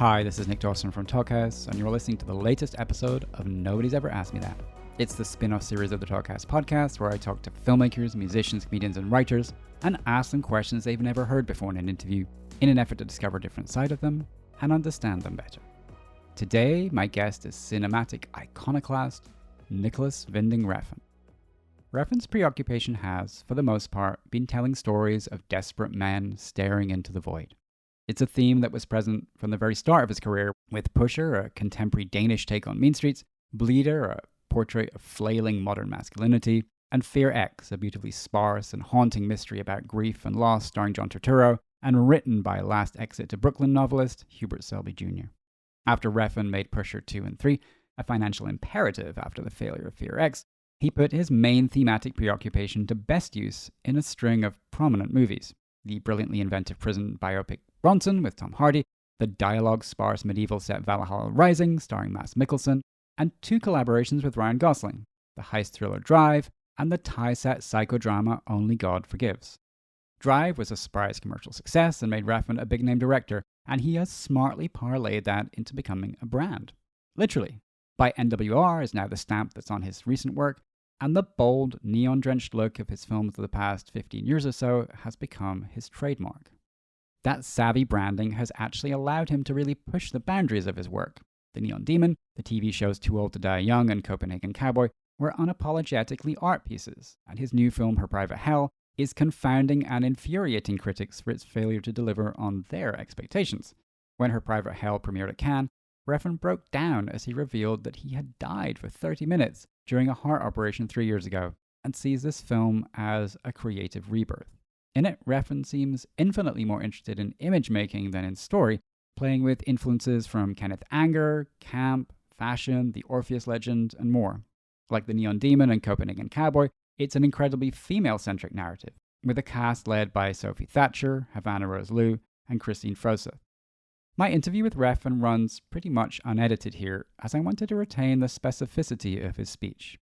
Hi, this is Nick Dawson from Talkhouse, and you're listening to the latest episode of Nobody's Ever Asked Me That. It's the spin-off series of the Talkhouse podcast where I talk to filmmakers, musicians, comedians, and writers and ask them questions they've never heard before in an interview in an effort to discover a different side of them and understand them better. Today, my guest is cinematic iconoclast Nicolas Winding Refn. Refn's preoccupation has, for the most part, been telling stories of desperate men staring into the void. It's a theme that was present from the very start of his career, with Pusher, a contemporary Danish take on mean streets, Bleeder, a portrait of flailing modern masculinity, and Fear X, a beautifully sparse and haunting mystery about grief and loss starring John Turturro, and written by Last Exit to Brooklyn novelist Hubert Selby Jr. After Refn made Pusher 2 and 3 a financial imperative after the failure of Fear X, he put his main thematic preoccupation to best use in a string of prominent movies. The brilliantly inventive prison biopic Bronson with Tom Hardy, the dialogue-sparse medieval set Valhalla Rising starring Mads Mikkelsen, and two collaborations with Ryan Gosling, the heist thriller Drive and the tie-set psychodrama Only God Forgives. Drive was a surprise commercial success and made Refn a big-name director, and he has smartly parlayed that into becoming a brand. Literally. By NWR is now the stamp that's on his recent work, and the bold, neon-drenched look of his films of the past 15 years or so has become his trademark. That savvy branding has actually allowed him to really push the boundaries of his work. The Neon Demon, the TV shows Too Old to Die Young and Copenhagen Cowboy were unapologetically art pieces, and his new film Her Private Hell is confounding and infuriating critics for its failure to deliver on their expectations. When Her Private Hell premiered at Cannes, Refn broke down as he revealed that he had died for 30 minutes during a heart operation 3 years ago, and sees this film as a creative rebirth. In it, Refn seems infinitely more interested in image making than in story, playing with influences from Kenneth Anger, camp, fashion, the Orpheus legend, and more. Like The Neon Demon and Copenhagen Cowboy, it's an incredibly female-centric narrative, with a cast led by Sophie Thatcher, Havana Rose Liu, and Christine Froseth. My interview with Refn runs pretty much unedited here, as I wanted to retain the specificity of his speech.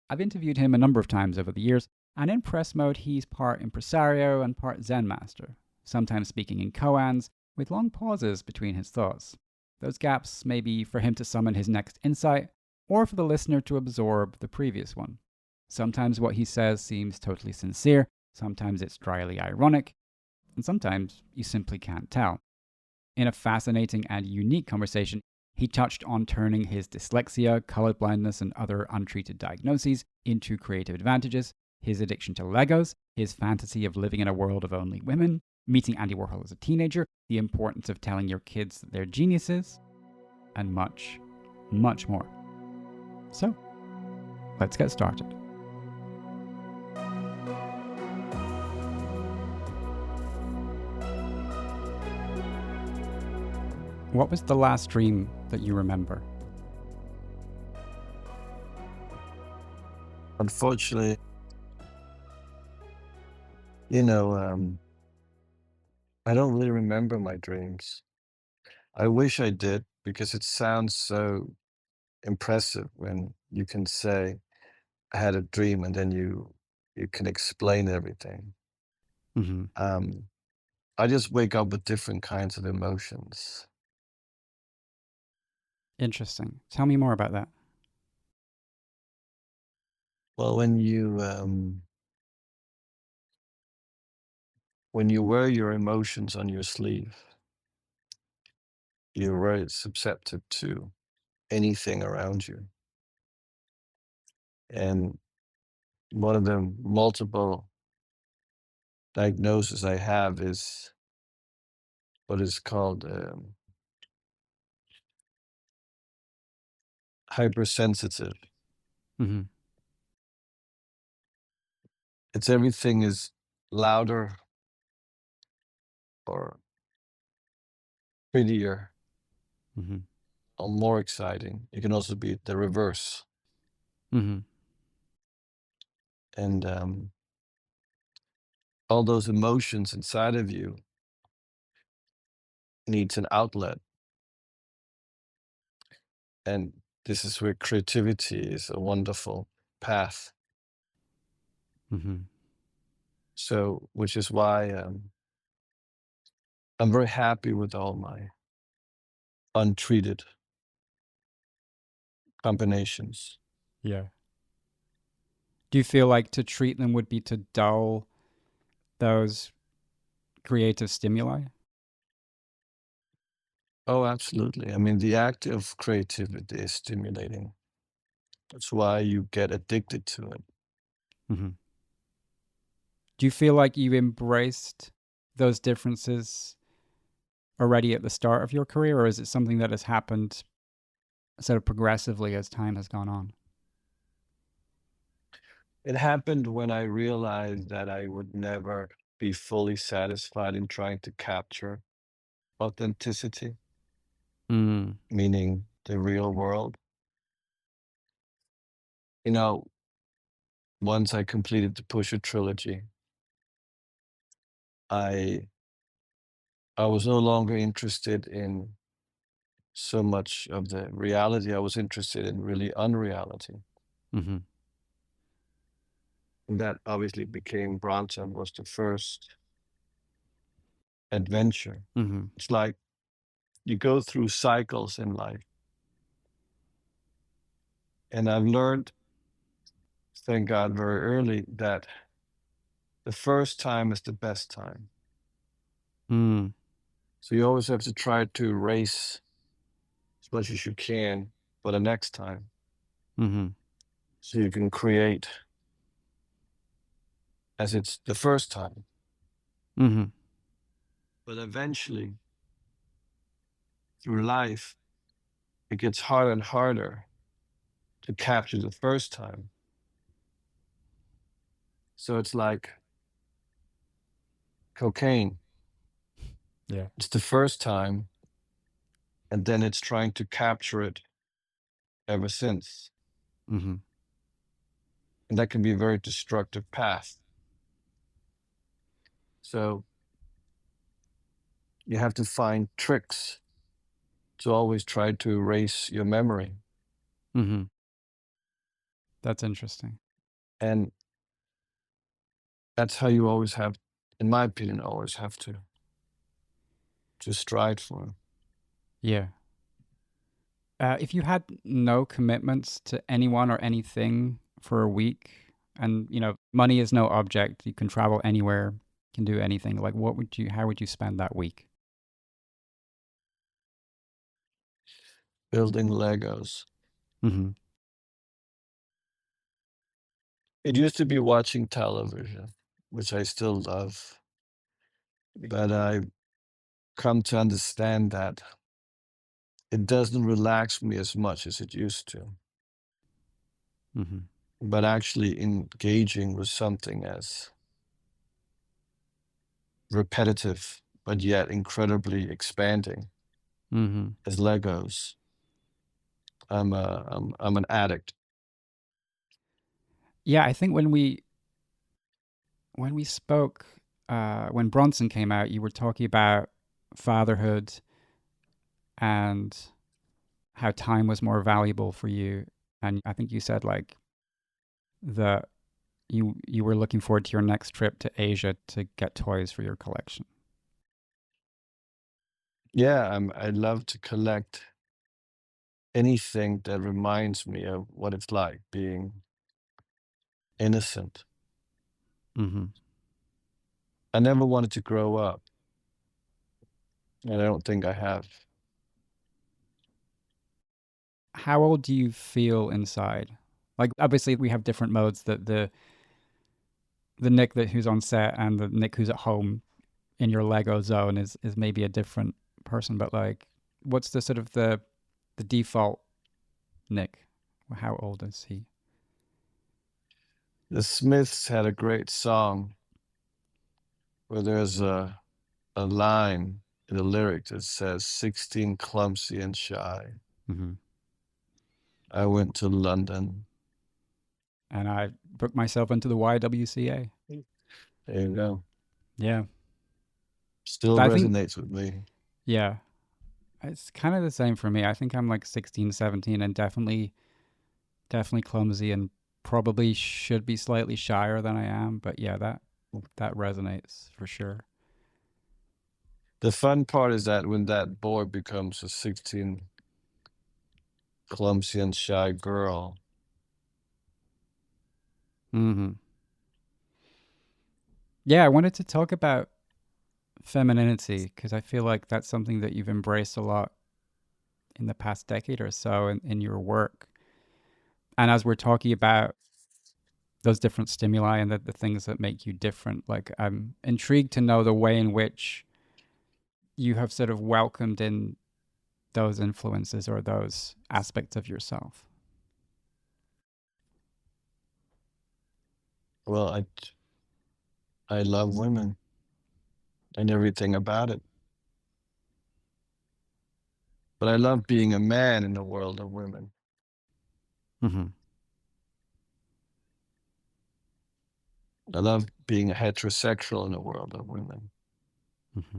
I've interviewed him a number of times over the years, and in press mode he's part impresario and part Zen master, sometimes speaking in koans, with long pauses between his thoughts. Those gaps may be for him to summon his next insight, or for the listener to absorb the previous one. Sometimes what he says seems totally sincere, sometimes it's dryly ironic, and sometimes you simply can't tell. In a fascinating and unique conversation, he touched on turning his dyslexia, color-blindness, and other untreated diagnoses into creative advantages, his addiction to Legos, his fantasy of living in a world of only women, meeting Andy Warhol as a teenager, the importance of telling your kids that they're geniuses, and much, much more. So, let's get started. What was the last dream that you remember? Unfortunately, I don't really remember my dreams. I wish I did because it sounds so impressive when you can say, I had a dream and then you can explain everything. Mm-hmm. I just wake up with different kinds of emotions. Interesting. Tell me more about that. Well, when you wear your emotions on your sleeve, you're very susceptible to anything around you. And one of the multiple diagnoses I have is what is called hypersensitive. Mm-hmm. It's everything is louder or prettier Mm-hmm. or more exciting. It can also be the reverse. Mm-hmm. And all those emotions inside of you needs an outlet. And this is where creativity is a wonderful path. Mm-hmm. So, which is why I'm very happy with all my untreated combinations. Yeah. Do you feel like to treat them would be to dull those creative stimuli? Oh, absolutely. I mean, the act of creativity is stimulating. That's why you get addicted to it. Mm-hmm. Do you feel like you embraced those differences already at the start of your career, or is it something that has happened sort of progressively as time has gone on? It happened when I realized that I would never be fully satisfied in trying to capture authenticity, Mm. meaning the real world. You know, once I completed the Pusher trilogy, I I was no longer interested in so much of the reality. I was interested in really unreality. Mm-hmm. And that obviously became Bronson was the first adventure. Mm-hmm. It's like you go through cycles in life. And I've learned, thank God, very early that the first time is the best time. Mm. So you always have to try to race as much as you can for the next time. Mm-hmm. So you can create as it's the first time. Mm-hmm. But eventually, through life, it gets harder and harder to capture the first time. So it's like cocaine. Yeah. It's the first time, and then it's trying to capture it ever since. Mm-hmm. And that can be a very destructive path. So you have to find tricks to always try to erase your memory. Mm-hmm. That's interesting. And that's how you always have, in my opinion, always have to strive for. Yeah. If you had no commitments to anyone or anything for a week, and money is no object, you can travel anywhere, can do anything. Like, how would you spend that week? Building Legos. Mm-hmm. It used to be watching television, which I still love, but I've come to understand that it doesn't relax me as much as it used to. Mm-hmm. But actually engaging with something as repetitive, but yet incredibly expanding Mm-hmm. as Legos. I'm an addict. Yeah, I think when we spoke, when Bronson came out, you were talking about fatherhood and how time was more valuable for you, and I think you said like that you were looking forward to your next trip to Asia to get toys for your collection. Yeah, I love to collect anything that reminds me of what it's like being innocent. Mm-hmm. I never wanted to grow up, and I don't think I have. How old do you feel inside? Like, obviously we have different modes, that the Nick who's on set and the Nick who's at home in your Lego zone is maybe a different person, but like, what's the sort of the default Nick? How old is he? The Smiths had a great song where there's a line in the lyric that says 16 clumsy and shy. Mm-hmm. I went to London. And I booked myself into the YWCA. There you go. Yeah. Still I think, resonates with me. yeah, it's kind of the same for me. I think I'm like 16, 17, and definitely clumsy, and probably should be slightly shyer than I am. But yeah, that resonates for sure. The fun part is that when that boy becomes a 16 clumsy and shy girl. Mm-hmm. Yeah, I wanted to talk about femininity because I feel like that's something that you've embraced a lot in the past decade or so in your work. And as we're talking about those different stimuli and the things that make you different, like I'm intrigued to know the way in which you have sort of welcomed in those influences or those aspects of yourself. Well, I love women and everything about it. But I love being a man in the world of women. Mm-hmm. I love being a heterosexual in the world of women. Mm-hmm.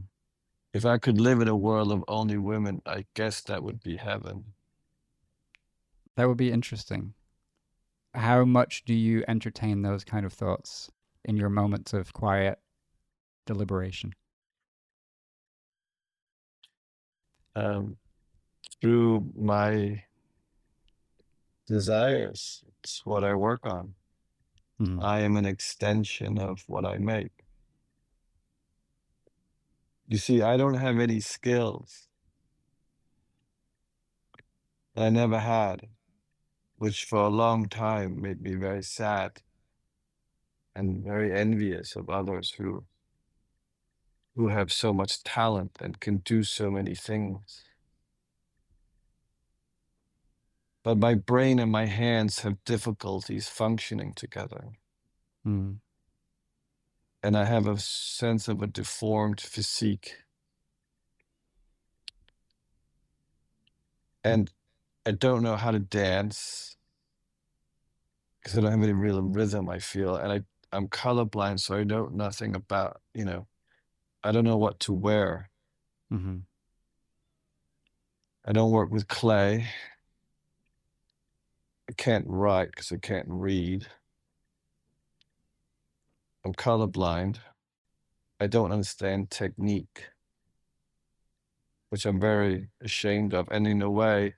If I could live in a world of only women, I guess that would be heaven. That would be interesting. How much do you entertain those kind of thoughts in your moments of quiet deliberation? Um, through my desires, it's what I work on. Mm-hmm. I am an extension of what I make. You see, I don't have any skills that I never had, which for a long time made me very sad and very envious of others who have so much talent and can do so many things. But my brain and my hands have difficulties functioning together. Mm-hmm. And I have a sense of a deformed physique. And I don't know how to dance because I don't have any real rhythm, I feel. And I'm colorblind, so I know nothing about, I don't know what to wear. Mm-hmm. I don't work with clay. I can't write because I can't read. I'm colorblind. I don't understand technique, which I'm very ashamed of. And in a way,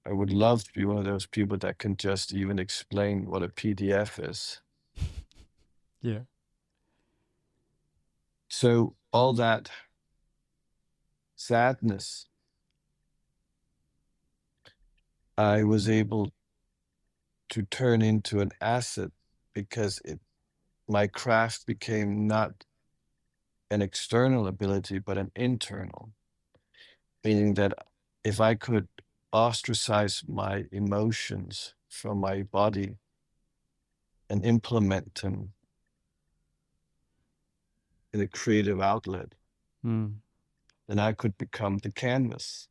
I would love to be one of those people that can just even explain what a PDF is. Yeah. So all that sadness, I was able to turn into an asset because my craft became not an external ability, but an internal, meaning that if I could ostracize my emotions from my body and implement them in a creative outlet, Mm. then I could become the canvas.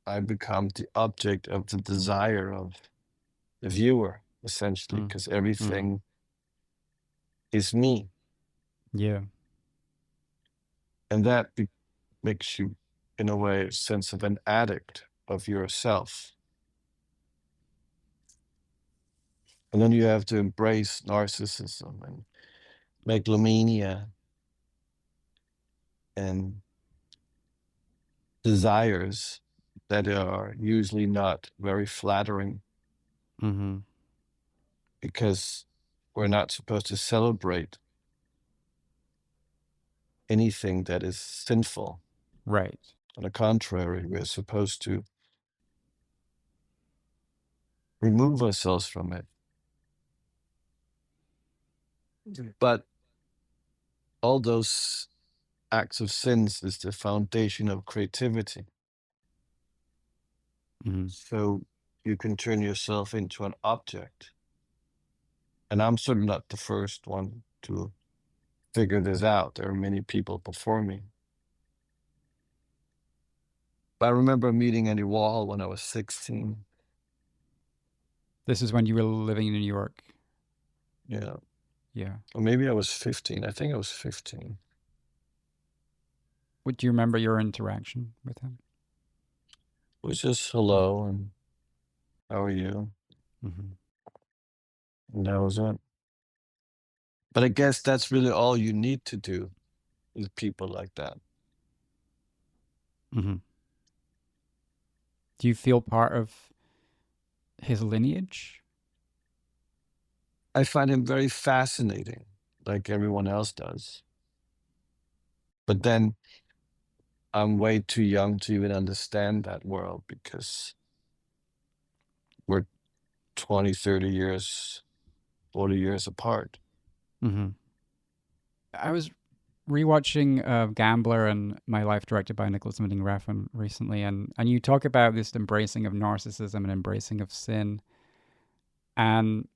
I become the object of the desire of the viewer, essentially, Mm. because Mm. everything is me. Yeah. And that makes you, in a way, a sense of an addict of yourself. And then you have to embrace narcissism and megalomania and desires that are usually not very flattering Mm-hmm. because we're not supposed to celebrate anything that is sinful. Right. On the contrary, we're supposed to remove ourselves from it. But all those acts of sins is the foundation of creativity. Mm-hmm. So you can turn yourself into an object. And I'm certainly not the first one to figure this out. There are many people before me. But I remember meeting Andy Warhol when I was 16. This is when you were living in New York. Yeah. Yeah. Or maybe I was 15. I think I was 15. What do you remember your interaction with him? It was just hello and how are you? Mm-hmm. And that was it. But I guess that's really all you need to do. with people like that. Mm-hmm. Do you feel part of his lineage? I find him very fascinating, like everyone else does. But then I'm way too young to even understand that world because we're 20, 30 years, 40 years apart. Mm-hmm. I was rewatching Gambler and My Life, directed by Nicolas Winding Refn recently, and you talk about this embracing of narcissism and embracing of sin, and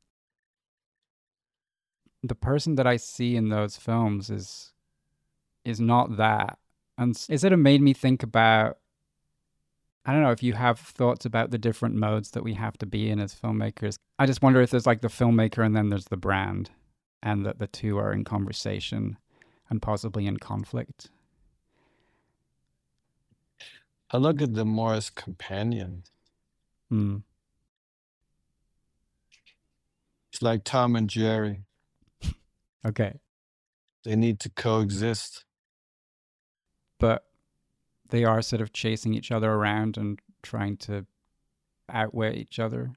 the person that I see in those films is not that, and it sort of made me think about. I don't know if you have thoughts about the different modes that we have to be in as filmmakers. I just wonder if there's like the filmmaker and then there's the brand, and that the two are in conversation and possibly in conflict. I look at them more as companions. Mm. It's like Tom and Jerry. Okay. They need to coexist. But they are sort of chasing each other around and trying to outweigh each other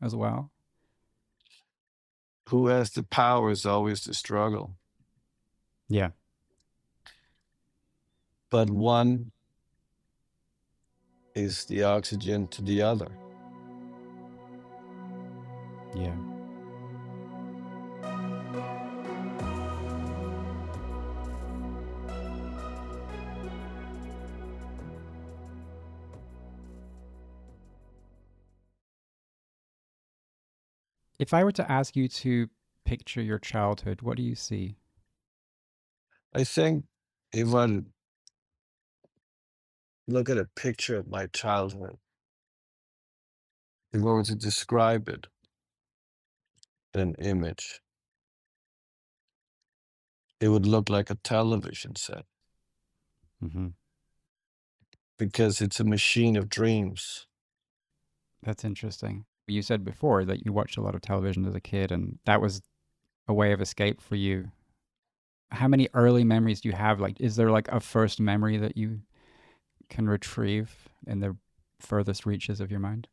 as well. Who has the power is always the struggle. Yeah. But one is the oxygen to the other. Yeah. If I were to ask you to picture your childhood, what do you see? I think if I look at a picture of my childhood, if I were to describe it in an image, it would look like a television set Mm-hmm. because it's a machine of dreams. That's interesting. You said before that you watched a lot of television as a kid, and that was a way of escape for you. How many early memories do you have? Like, is there like a first memory that you can retrieve in the furthest reaches of your mind?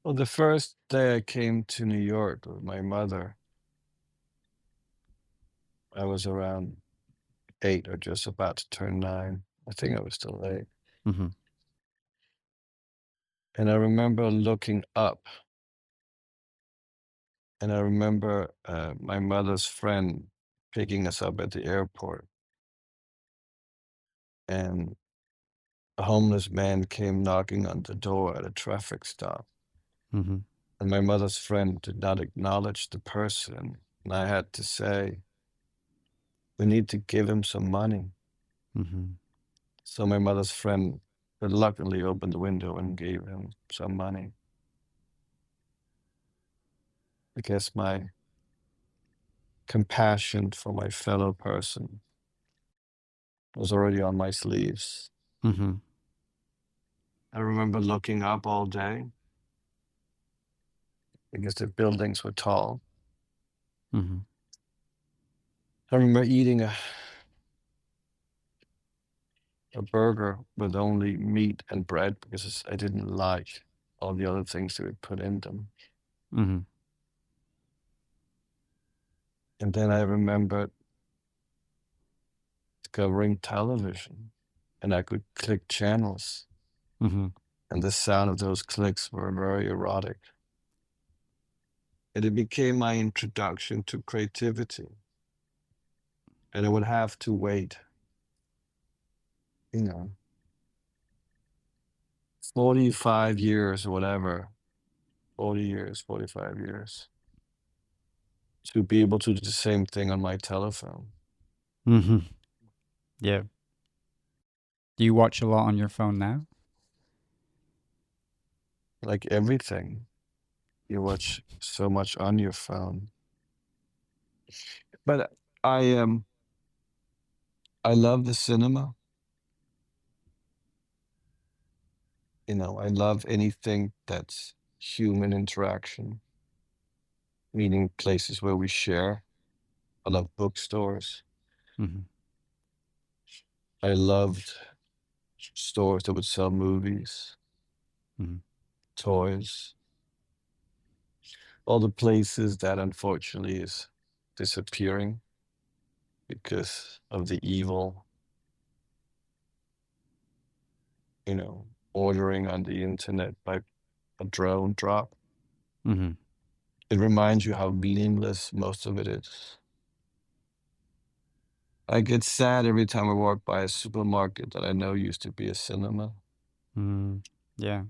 Well, the first day I came to New York with my mother, I was around 8 or just about to turn 9. I think I was still 8. Mm-hmm. And I remember looking up, and I remember my mother's friend picking us up at the airport. And a homeless man came knocking on the door at a traffic stop. Mm-hmm. And my mother's friend did not acknowledge the person. And I had to say, we need to give him some money. Mm-hmm. So my mother's friend reluctantly opened the window and gave him some money. I guess my compassion for my fellow person was already on my sleeves. Mm-hmm. I remember looking up all day because the buildings were tall. Mm-hmm. I remember eating a burger with only meat and bread because I didn't like all the other things that we put in them. Mm-hmm. And then I remembered discovering television, and I could click channels, Mm-hmm. and the sound of those clicks were very erotic. And it became my introduction to creativity. And I would have to wait, 45 years or whatever, 40 years, 45 years, to be able to do the same thing on my telephone. Mm-hmm. Yeah. Do you watch a lot on your phone now? Like everything, you watch so much on your phone. But I love the cinema. I love anything that's human interaction, meaning places where we share. I love bookstores. Mm-hmm. I loved stores that would sell movies, Mm-hmm. toys, all the places that unfortunately is disappearing because of the evil, you know, ordering on the internet by a drone drop. Mm-hmm. It reminds you how meaningless most of it is. I get sad every time I walk by a supermarket that I know used to be a cinema. Mm-hmm. Yeah.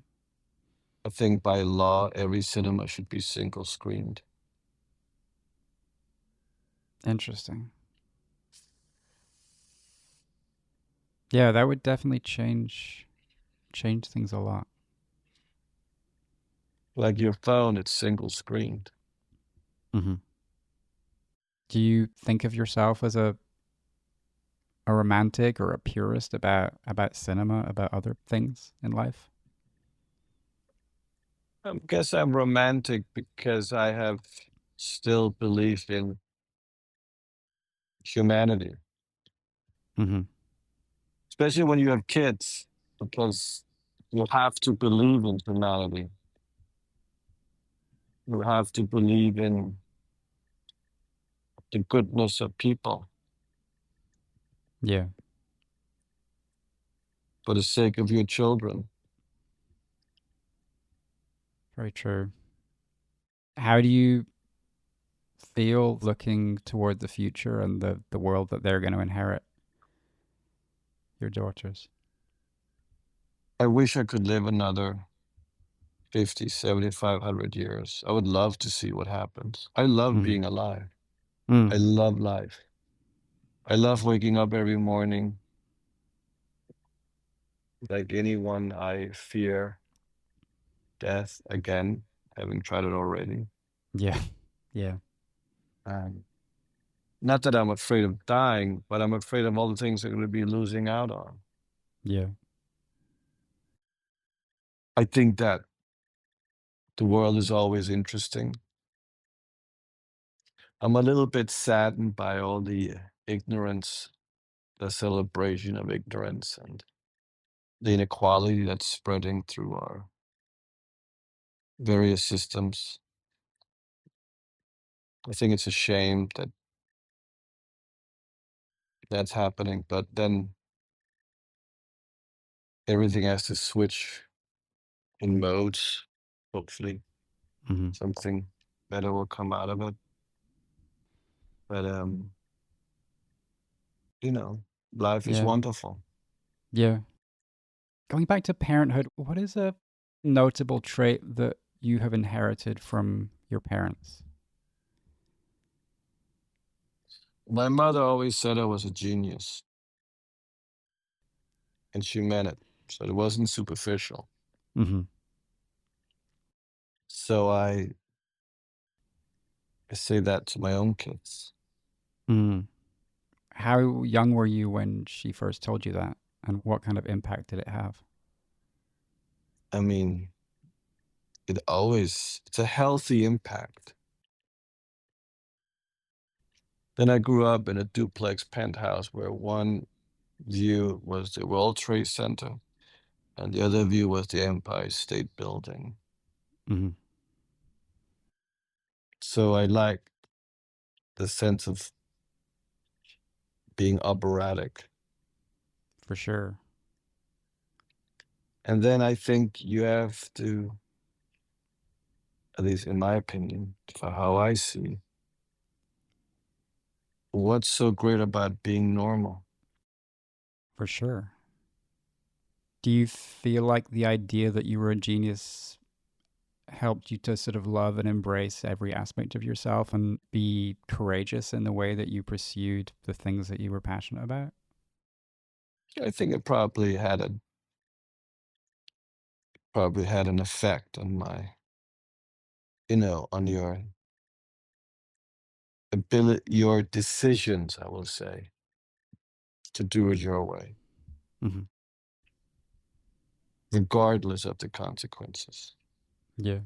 I think by law, every cinema should be single screened. Interesting. Yeah, that would definitely change things a lot. Like your phone, it's single screened. Mm-hmm. Do you think of yourself as a romantic or a purist about cinema, about other things in life? I guess I'm romantic because I have still belief in humanity, Mm-hmm. especially when you have kids, because you have to believe in humanity. You have to believe in the goodness of people Yeah, for the sake of your children. very true. How do you feel looking toward the future and the world that they're going to inherit, your daughters? I wish I could live another 50, 75, 100 years. I would love to see what happens. I love Mm-hmm. being alive. I Mm. love life. I love waking up every morning. Like anyone, I fear death again, having tried it already. Yeah, yeah, Um, Not that I'm afraid of dying, but I'm afraid of all the things I'm going to be losing out on. yeah, I think that the world is always interesting. I'm a little bit saddened by all the ignorance, the celebration of ignorance, and the inequality that's spreading through our various systems. I think it's a shame that that's happening, but then everything has to switch in modes. Hopefully, mm-hmm. something better will come out of it. But you know, life is Yeah, wonderful. yeah. Going back to parenthood, what is a notable trait that you have inherited from your parents? My mother always said I was a genius, and she meant it. So it wasn't superficial. Mm-hmm. So I say that to my own kids. Mm. How young were you when she first told you that, and what kind of impact did it have? I mean, it's a healthy impact. Then I grew up in a duplex penthouse where one view was the World Trade Center and the other view was the Empire State Building. Mm-hmm. So I like the sense of being operatic. For sure. And then I think you have to, at least in my opinion, for how I see, what's so great about being normal? For sure. Do you feel like the idea that you were a genius helped you to sort of love and embrace every aspect of yourself and be courageous in the way that you pursued the things that you were passionate about? I think it probably had an effect on my, on your ability, your decisions, I will say, to do it your way, Mm-hmm. regardless of the consequences. Yeah.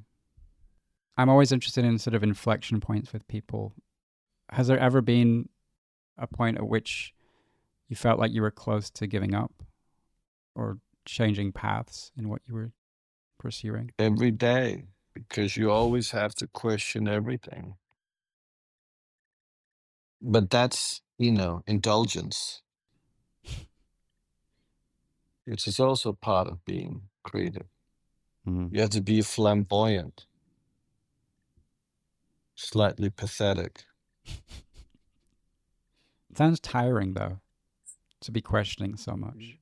I'm always interested in sort of inflection points with people. Has there ever been a point at which you felt like you were close to giving up or changing paths in what you were pursuing? Every day, because you always have to question everything. But that's, indulgence. Which is also part of being creative. Mm. You have to be flamboyant, slightly pathetic. It sounds tiring, though, to be questioning so much.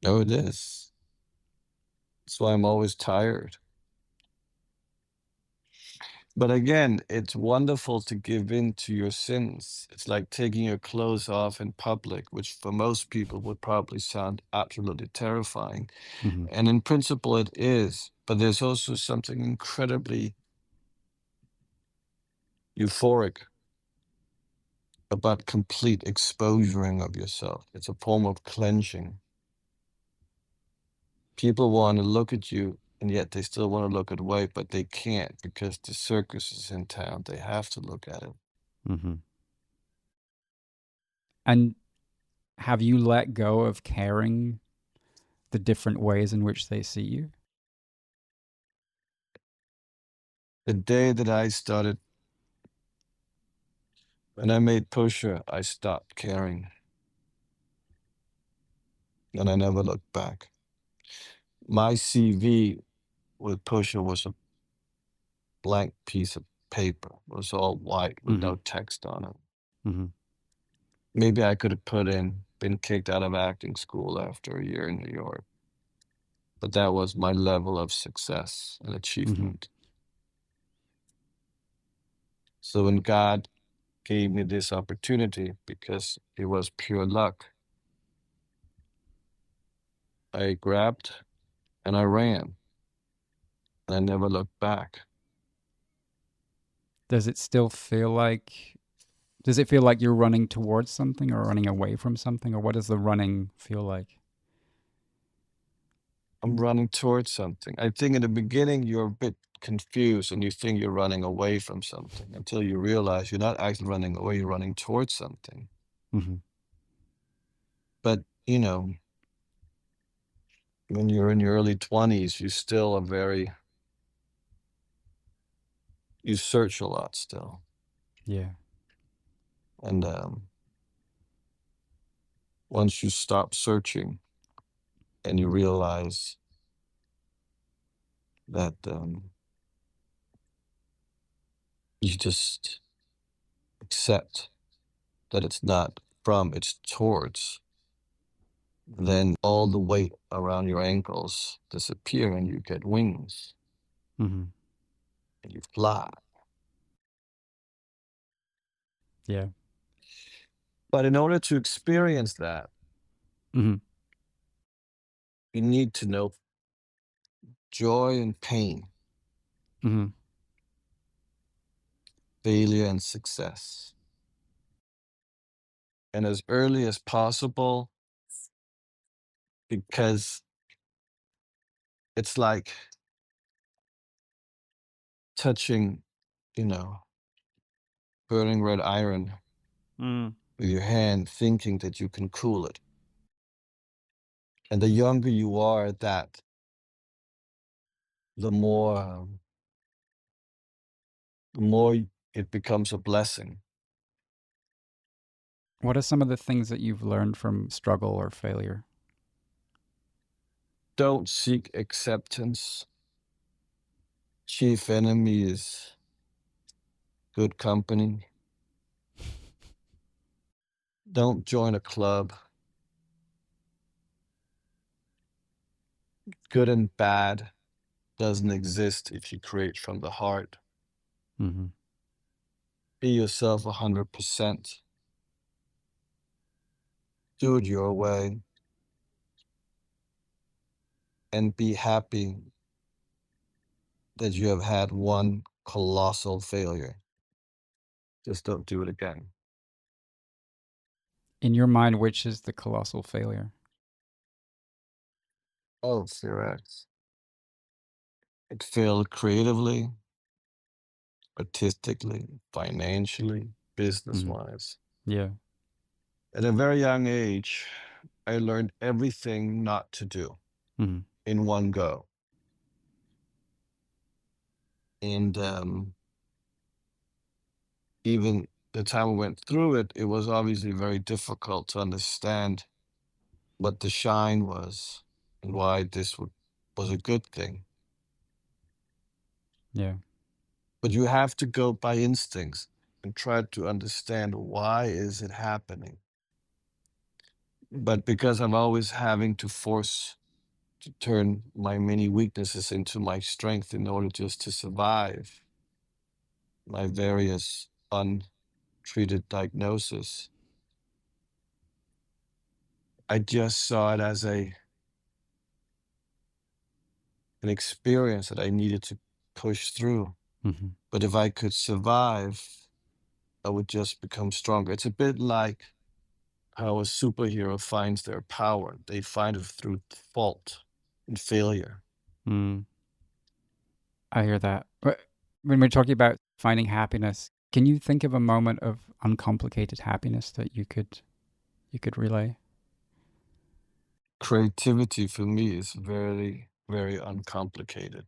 Oh, it is. That's why I'm always tired. But again, it's wonderful to give in to your sins. It's like taking your clothes off in public, which for most people would probably sound absolutely terrifying. Mm-hmm. And in principle, it is. But there's also something incredibly euphoric about complete exposuring of yourself. It's a form of cleansing. People want to look at you, and yet they still want to look away, but they can't because the circus is in town. They have to look at it. Mm-hmm. And have you let go of caring the different ways in which they see you? The day that I started, when I made Pusher, I stopped caring. And I never looked back. My CV with Pusher was a blank piece of paper. It was all white with no text on it. Mm-hmm. Maybe I could have put in, been kicked out of acting school after a year in New York. But that was my level of success and achievement. So when God gave me this opportunity, because it was pure luck, I grabbed and I ran. And I never looked back. Does it still feel like, does it feel like you're running towards something or running away from something? Or what does the running feel like? I'm running towards something. I think in the beginning, you're a bit confused and you think you're running away from something until you realize you're not actually running away, you're running towards something. Mm-hmm. But, when you're in your early 20s, you still are you search a lot still. Yeah. And once you stop searching and you realize that you just accept that it's not from, it's towards, then all the weight around your ankles disappear and you get wings Mm-hmm. and you fly. Yeah. But in order to experience that, Mm-hmm. you need to know joy and pain, Mm-hmm. failure and success. And as early as possible, because it's like touching, you know, burning red iron Mm. with your hand, thinking that you can cool it. And the younger you are at that, the more it becomes a blessing. What are some of the things that you've learned from struggle or failure? Don't seek acceptance. Chief enemy is good company. Don't join a club. Good and bad doesn't exist if you create from the heart. Mm-hmm. Be yourself 100%. Do it your way. And be happy that you have had one colossal failure. Just don't do it again. In your mind, which is the colossal failure? Oh, Fear It failed creatively, artistically, financially, Mm-hmm. business-wise. Yeah. At a very young age, I learned everything not to do Mm-hmm. in one go. And even the time I went through it, it was obviously very difficult to understand what the shine was and why this was a good thing. Yeah. But you have to go by instincts and try to understand why is it happening. But because I'm always having to force to turn my many weaknesses into my strength in order just to survive my various untreated diagnoses, I just saw it as an experience that I needed to push through. Mm-hmm. But if I could survive, I would just become stronger. It's a bit like how a superhero finds their power. They find it through fault and failure. Mm. I hear that. But when we're talking about finding happiness, can you think of a moment of uncomplicated happiness that you could relay? Creativity for me is very, very uncomplicated,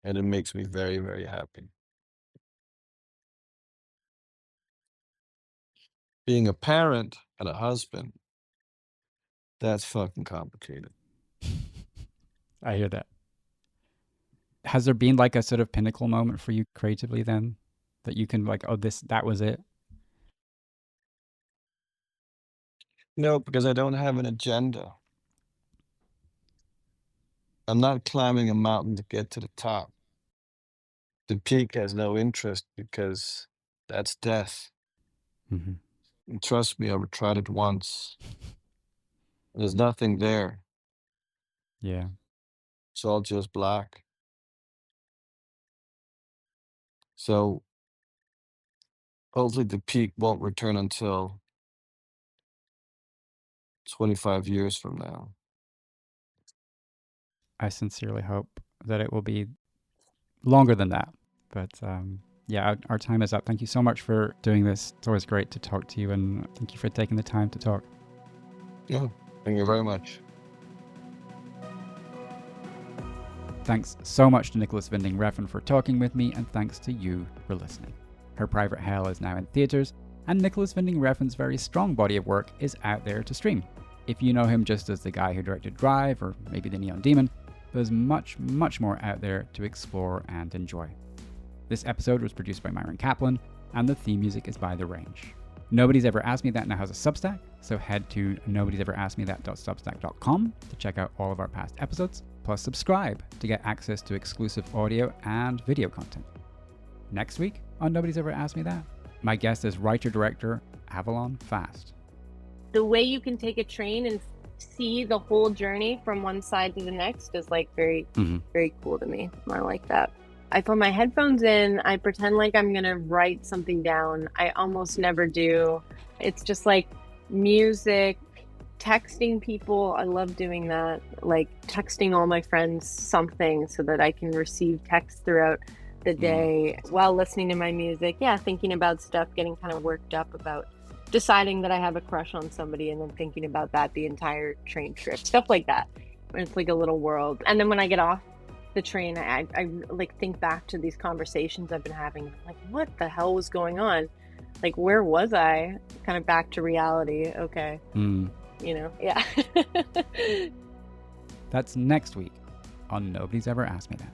and it makes me very, very happy. Being a parent and a husband, that's fucking complicated. I hear that. Has there been like a sort of pinnacle moment for you creatively then that you can like, oh, that was it? No, because I don't have an agenda. I'm not climbing a mountain to get to the top. The peak has no interest because that's death. Mm-hmm. And trust me, I've tried it once. There's nothing there. Yeah. It's all just black. So hopefully the peak won't return until 25 years from now. I sincerely hope that it will be longer than that. But yeah, our time is up. Thank you so much for doing this. It's always great to talk to you, and thank you for taking the time to talk. Yeah, thank you very much. Thanks so much to Nicolas Winding Refn for talking with me, and thanks to you for listening. Her Private Hell is now in theatres, and Nicolas Winding Refn's very strong body of work is out there to stream. If you know him just as the guy who directed Drive, or maybe The Neon Demon, there's much, much more out there to explore and enjoy. This episode was produced by Myron Kaplan, and the theme music is by The Range. Nobody's Ever Asked Me That now has a Substack, so head to nobody'sever-asked-me-that.substack.com to check out all of our past episodes, plus subscribe to get access to exclusive audio and video content. Next week on Nobody's Ever Asked Me That, my guest is writer-director Avalon Fast. The way you can take a train and see the whole journey from one side to the next is like very cool to me. I like that. I put my headphones in, I pretend like I'm gonna write something down. I almost never do. It's just like music, texting people. I love doing that, like texting all my friends something so that I can receive texts throughout the day while listening to my music. Yeah, thinking about stuff, getting kind of worked up about deciding that I have a crush on somebody and then thinking about that the entire train trip, stuff like that. It's like a little world. And then when I get off the train, I like think back to these conversations I've been having, like what the hell was going on, like where was I, kind of back to reality. Okay. You know. Yeah. That's next week on Nobody's Ever Asked Me That.